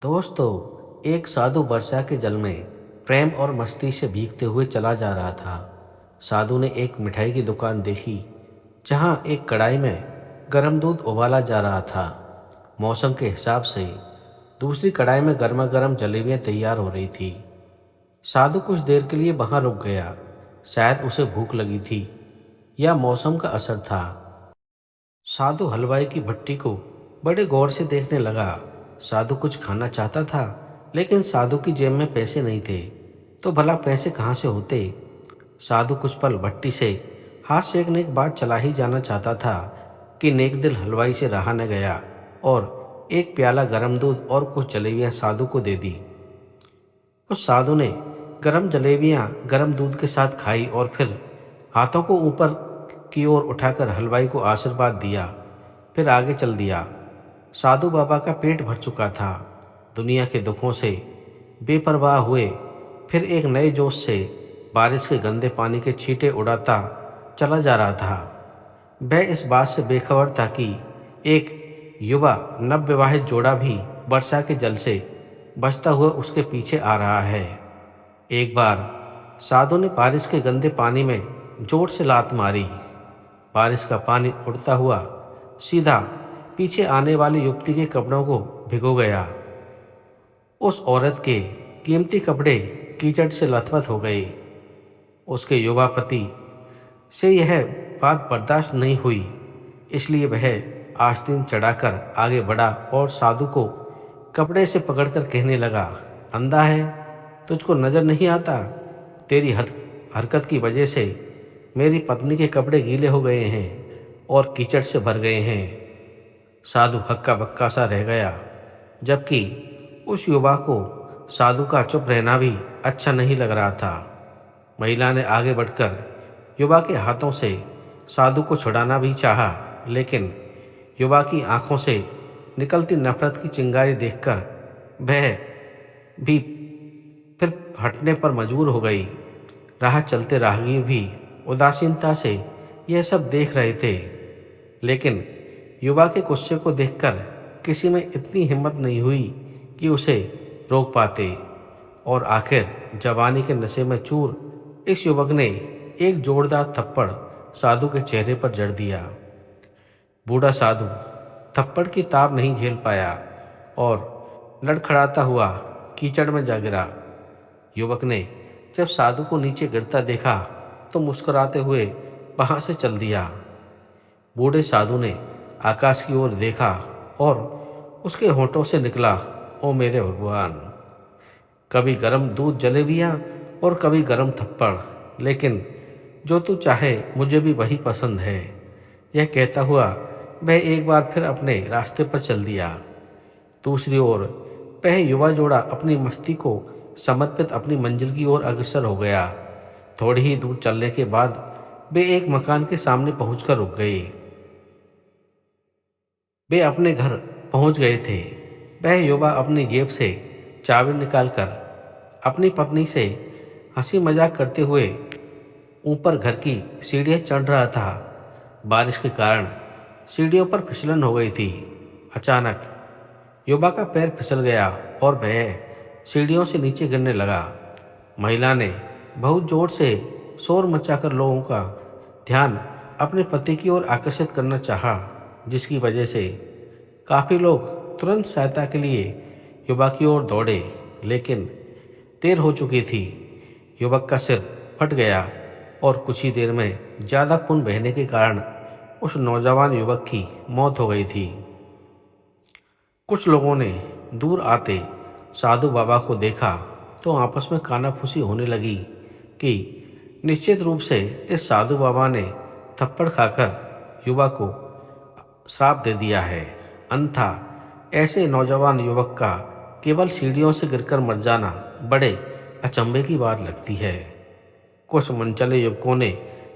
दोस्तों, एक साधु वर्षा के जल में प्रेम और मस्ती से भीगते हुए चला जा रहा था। साधु ने एक मिठाई की दुकान देखी, जहां एक कढ़ाई में गर्म दूध उबाला जा रहा था। मौसम के हिसाब से दूसरी कढ़ाई में गर्मा गर्म जलेबियां तैयार हो रही थी। साधु कुछ देर के लिए वहां रुक गया। शायद उसे भूख लगी थी या मौसम का असर था। साधु हलवाई की भट्टी को बड़े गौर से देखने लगा। साधु कुछ खाना चाहता था, लेकिन साधु की जेब में पैसे नहीं थे। तो भला पैसे कहाँ से होते? साधु कुछ पल भट्टी से हाथ सेकने के बाद चला ही जाना चाहता था कि नेक दिल हलवाई से रहा न गया और एक प्याला गर्म दूध और कुछ जलेबियां साधु को दे दी। उस साधु ने गर्म जलेबियां गर्म दूध के साथ खाई और फिर हाथों को ऊपर की ओर उठाकर हलवाई को आशीर्वाद दिया। फिर आगे चल दिया। साधु बाबा का पेट भर चुका था। दुनिया के दुखों से बेपरवाह हुए फिर एक नए जोश से बारिश के गंदे पानी के छींटे उड़ाता चला जा रहा था। वह इस बात से बेखबर था कि एक युवा नवविवाहित जोड़ा भी वर्षा के जल से बचता हुआ उसके पीछे आ रहा है। एक बार साधु ने बारिश के गंदे पानी में जोर से लात मारी। बारिश का पानी उड़ता हुआ सीधा पीछे आने वाली युवती के कपड़ों को भिगो गया। उस औरत के कीमती कपड़े कीचड़ से लथपथ हो गए। उसके युवा पति से यह बात बर्दाश्त नहीं हुई, इसलिए वह आस्तीन चढ़ाकर आगे बढ़ा और साधु को कपड़े से पकड़कर कहने लगा, अंधा है, तुझको नजर नहीं आता? तेरी हरकत की वजह से मेरी पत्नी के कपड़े गीले हो गए हैं और कीचड़ से भर गए हैं। साधु हक्का बक्का सा रह गया, जबकि उस युवा को साधु का चुप रहना भी अच्छा नहीं लग रहा था। महिला ने आगे बढ़कर युवा के हाथों से साधु को छुड़ाना भी चाहा, लेकिन युवा की आंखों से निकलती नफरत की चिंगारी देखकर वह भी फिर हटने पर मजबूर हो गई। राह चलते राहगीर भी उदासीनता से यह सब देख रहे थे, लेकिन युवा के गुस्से को देखकर किसी में इतनी हिम्मत नहीं हुई कि उसे रोक पाते। और आखिर जवानी के नशे में चूर इस युवक ने एक जोरदार थप्पड़ साधु के चेहरे पर जड़ दिया। बूढ़ा साधु थप्पड़ की ताप नहीं झेल पाया और लड़खड़ाता हुआ कीचड़ में जा गिरा। युवक ने जब साधु को नीचे गिरता देखा तो मुस्कुराते हुए वहां से चल दिया। बूढ़े साधु ने आकाश की ओर देखा और उसके होठों से निकला, ओ मेरे भगवान! कभी गरम दूध जलेबियां और कभी गरम थप्पड़, लेकिन जो तू चाहे मुझे भी वही पसंद है। यह कहता हुआ वह एक बार फिर अपने रास्ते पर चल दिया। दूसरी ओर वह युवा जोड़ा अपनी मस्ती को समर्पित अपनी मंजिल की ओर अग्रसर हो गया। थोड़ी ही दूर चलने के बाद वे एक मकान के सामने पहुंचकर रुक गए। वे अपने घर पहुंच गए थे। वह युवा अपनी जेब से चाबी निकालकर अपनी पत्नी से हंसी मजाक करते हुए ऊपर घर की सीढ़ियां चढ़ रहा था। बारिश के कारण सीढ़ियों पर फिसलन हो गई थी। अचानक युवा का पैर फिसल गया और वह सीढ़ियों से नीचे गिरने लगा। महिला ने बहुत जोर से शोर मचाकर लोगों का ध्यान अपने पति की ओर आकर्षित करना चाहा, जिसकी वजह से काफी लोग तुरंत सहायता के लिए युवक की ओर दौड़े, लेकिन देर हो चुकी थी। युवक का सिर फट गया और कुछ ही देर में ज्यादा खून बहने के कारण उस नौजवान युवक की मौत हो गई थी। कुछ लोगों ने दूर आते साधु बाबा को देखा तो आपस में कानाफूसी होने लगी कि निश्चित रूप से इस साधु बाबा ने थप्पड़ खाकर युवा को श्राप दे दिया है, अन्यथा ऐसे नौजवान युवक का केवल सीढ़ियों से गिरकर मर जाना बड़े अचंभे की बात लगती है। कुछ मनचले युवकों ने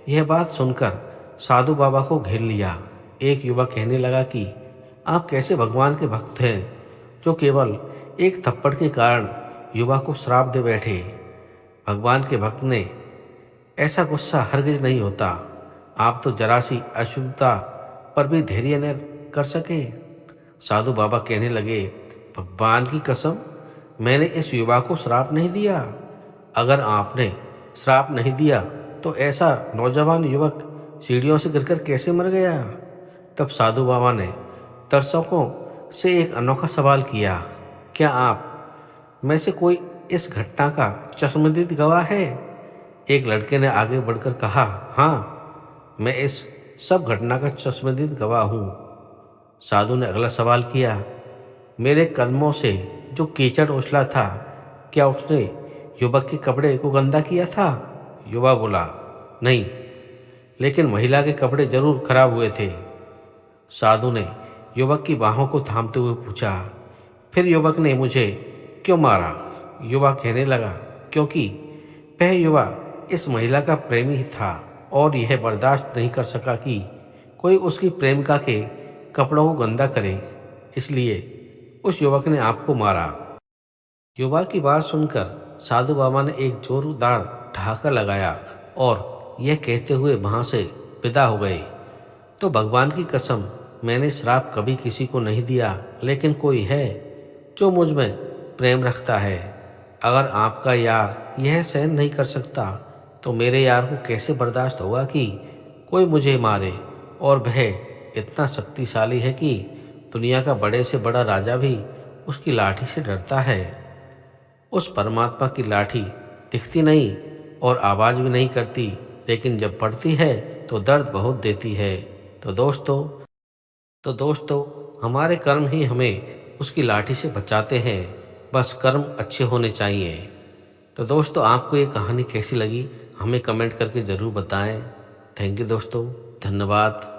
यह बात सुनकर साधु बाबा को घेर लिया। एक युवक कहने लगा कि आप कैसे भगवान के भक्त हैं जो केवल एक थप्पड़ के कारण युवा को श्राप दे बैठे। भगवान के भक्त ने ऐसा गुस्सा हरगिज नहीं होता। आप तो जरा सी अशुद्धता पर भी धैर्य न कर सके। साधु बाबा कहने लगे, भगवान की कसम, मैंने इस युवा को श्राप नहीं दिया। अगर आपने श्राप नहीं दिया तो ऐसा नौजवान युवक सीढ़ियों से गिरकर कैसे मर गया? तब साधु बाबा ने दर्शकों से एक अनोखा सवाल किया, क्या आप में से कोई इस घटना का चश्मदीद गवाह है? एक लड़के ने आगे बढ़कर कहा, हाँ, मैं इस सब घटना का चश्मदीद गवाह हूँ। साधु ने अगला सवाल किया, मेरे कदमों से जो कीचड़ उछला था, क्या उसने युवक के कपड़े को गंदा किया था? युवा बोला, नहीं, लेकिन महिला के कपड़े जरूर खराब हुए थे। साधु ने युवक की बाहों को थामते हुए पूछा, फिर युवक ने मुझे क्यों मारा? युवा कहने लगा, क्योंकि वह युवा इस महिला का प्रेमी ही था और यह बर्दाश्त नहीं कर सका कि कोई उसकी प्रेमिका के कपड़ों को गंदा करे, इसलिए उस युवक ने आपको मारा। युवा की बात सुनकर साधु बाबा ने एक जोरदार ठहाका लगाया और यह कहते हुए वहां से विदा हो गए, तो भगवान की कसम, मैंने श्राप कभी किसी को नहीं दिया, लेकिन कोई है जो मुझ में प्रेम रखता है। अगर आपका यार यह सहन नहीं कर सकता तो मेरे यार को कैसे बर्दाश्त होगा कि कोई मुझे मारे? और वह इतना शक्तिशाली है कि दुनिया का बड़े से बड़ा राजा भी उसकी लाठी से डरता है। उस परमात्मा की लाठी दिखती नहीं और आवाज भी नहीं करती, लेकिन जब पड़ती है तो दर्द बहुत देती है। तो दोस्तों हमारे कर्म ही हमें उसकी लाठी से बचाते हैं, बस कर्म अच्छे होने चाहिए। तो दोस्तों आपको ये कहानी कैसी लगी हमें कमेंट करके ज़रूर बताएं। थैंक यू दोस्तों, धन्यवाद।